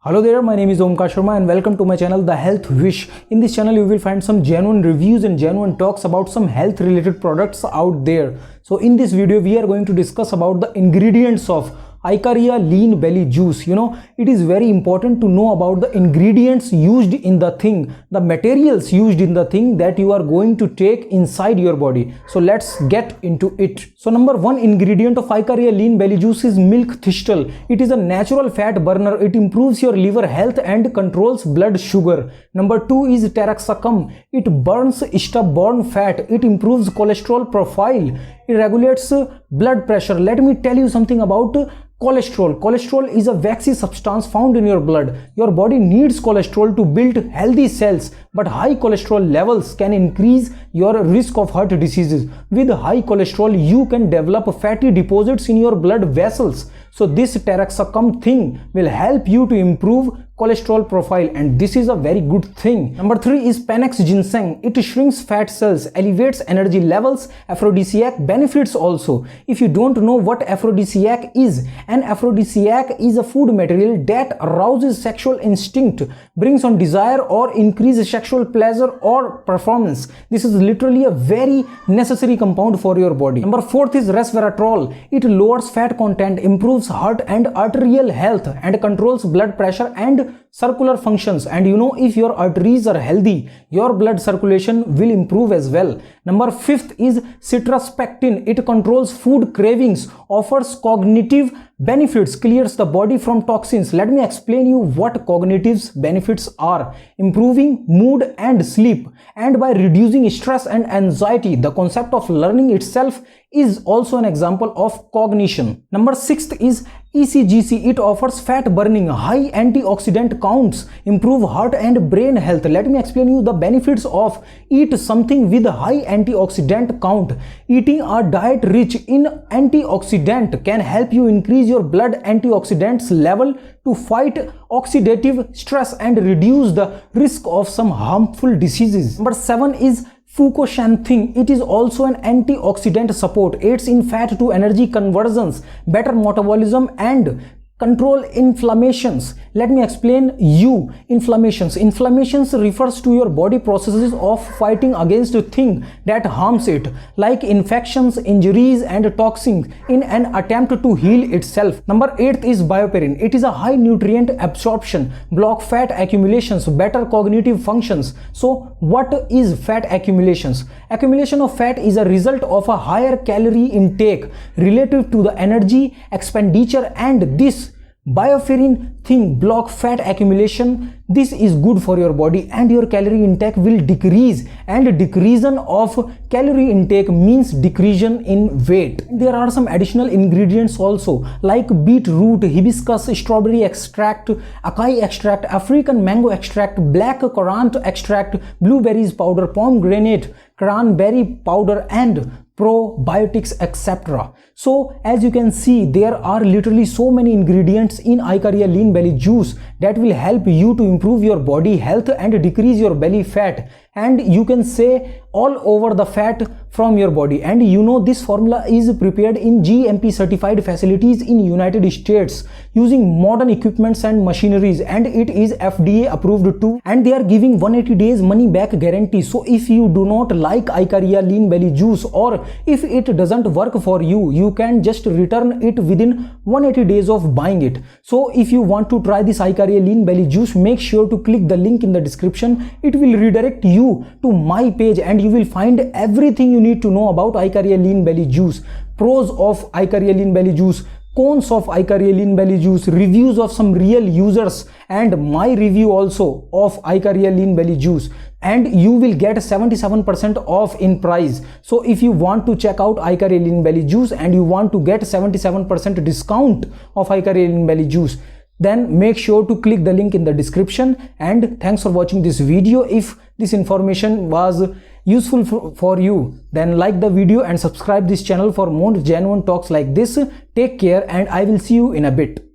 Hello there, my name is Omkar Sharma and welcome to my channel The Health Wish. In this channel you will find some genuine reviews and genuine talks about some health related products out there. So in this video we are going to discuss about the ingredients of Ikaria Lean Belly Juice. It is very important to know about the ingredients used in the thing, the materials used in the thing that you are going to take inside your body. So let's get into it. So number one ingredient of Ikaria Lean Belly Juice is milk thistle. It is a natural fat burner. It improves your liver health and controls blood sugar. Number two is taraxacum. It burns stubborn fat. It improves cholesterol profile. It regulates blood pressure. Let me tell you something about cholesterol. Cholesterol is a waxy substance found in your blood. Your body needs cholesterol to build healthy cells, but high cholesterol levels can increase your risk of heart diseases. With high cholesterol, you can develop fatty deposits in your blood vessels. So this taraxacum thing will help you to improve cholesterol profile, and this is a very good thing. Number three is Panax ginseng. It shrinks fat cells, elevates energy levels, aphrodisiac benefits also. If you don't know what aphrodisiac is, an aphrodisiac is a food material that arouses sexual instinct, brings on desire or increases sexual pleasure or performance. This is literally a very necessary compound for your body. Number fourth is resveratrol. It lowers fat content, improves heart and arterial health, and controls blood pressure and circular functions. And if your arteries are healthy, your blood circulation will improve as well. Number fifth is citraspectin. It controls food cravings, offers cognitive benefits, clears the body from toxins. Let me explain you what cognitive benefits are. Improving mood and sleep, and by reducing stress and anxiety. The concept of learning itself is also an example of cognition. Number sixth is ECGC. It offers fat burning, high antioxidant counts, improve heart and brain health. Let me explain you the benefits of eat something with high antioxidant count. Eating a diet rich in antioxidant can help you increase your blood antioxidants level to fight oxidative stress and reduce the risk of some harmful diseases. Number seven is fucoxanthin. It is also an antioxidant support, aids in fat to energy conversions, better metabolism and control inflammations. Let me explain you inflammations. Inflammations refers to your body processes of fighting against a thing that harms it, like infections, injuries and toxins in an attempt to heal itself. Number eight is bioperine. It is a high nutrient absorption, block fat accumulations, better cognitive functions. So what is fat accumulations? Accumulation of fat is a result of a higher calorie intake relative to the energy expenditure, and this bioperine thing block fat accumulation. This is good for your body, and your calorie intake will decrease, and decreason of calorie intake means decreason in weight. There are some additional ingredients also, like beetroot, hibiscus, strawberry extract, acai extract, African mango extract, black currant extract, blueberries powder, pomegranate, cranberry powder and probiotics, etc. So as you can see, there are literally so many ingredients in Ikaria Lean Belly Juice that will help you to improve your body health and decrease your belly fat, and you can say all over the fat from your body. And this formula is prepared in GMP certified facilities in United States using modern equipments and machineries, and it is FDA approved too, and they are giving 180 days money back guarantee. So if you do not like Ikaria Lean Belly Juice, or if it doesn't work for you, you can just return it within 180 days of buying it. So if you want to try this Ikaria Lean Belly Juice, make sure to click the link in the description. It will redirect you to my page, and you will find everything you need to know about Ikaria Lean Belly Juice, pros of Ikaria Lean Belly Juice, cons of Ikaria Lean Belly Juice, reviews of some real users, and my review also of Ikaria Lean Belly Juice. And you will get 77% off in price. So if you want to check out Ikaria Lean Belly Juice and you want to get 77% discount of Ikaria Lean Belly Juice, then make sure to click the link in the description. And thanks for watching this video. If this information was useful for you, then like the video and subscribe this channel for more genuine talks like this. Take care, and I will see you in a bit.